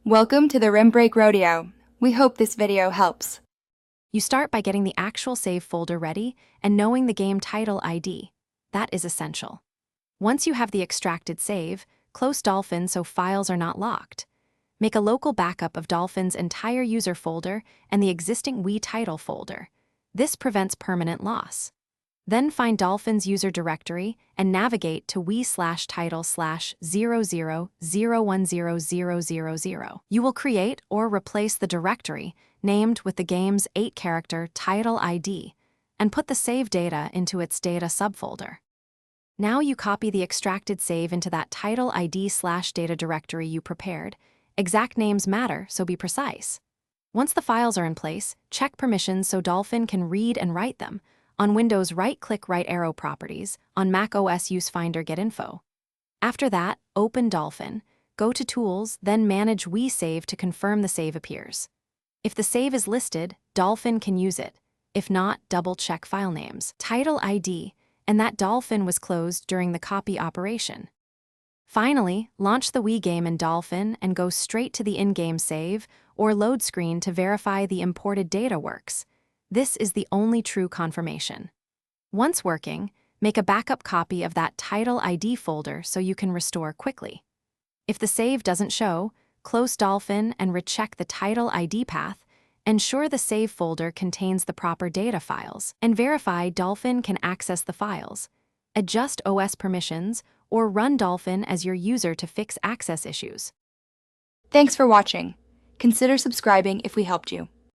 Welcome to the Rim Break Rodeo. We hope this video helps. You start by getting the actual save folder ready and knowing the game title ID. That is essential. Once you have the extracted save, close Dolphin so files are not locked. Make a local backup of Dolphin's entire user folder and the existing Wii title folder. This prevents permanent loss. Then find Dolphin's user directory and navigate to Wii/title/00010000. You will create or replace the directory named with the game's 8-character title ID and put the save data into its data subfolder. Now you copy the extracted save into that title ID/data directory you prepared. Exact names matter, so be precise. Once the files are in place, check permissions so Dolphin can read and write them. On Windows, right-click Right Arrow Properties. On Mac OS, use Finder Get Info. After that, open Dolphin, go to Tools, then Manage Wii Save to confirm the save appears. If the save is listed, Dolphin can use it. If not, double-check file names, title ID, and that Dolphin was closed during the copy operation. Finally, launch the Wii game in Dolphin and go straight to the in-game save or load screen to verify the imported data works. This is the only true confirmation. Once working, make a backup copy of that title ID folder so you can restore quickly. If the save doesn't show, close Dolphin and recheck the title ID path, ensure the save folder contains the proper data files, and verify Dolphin can access the files. Adjust OS permissions or run Dolphin as your user to fix access issues. Thanks for watching. Consider subscribing if we helped you.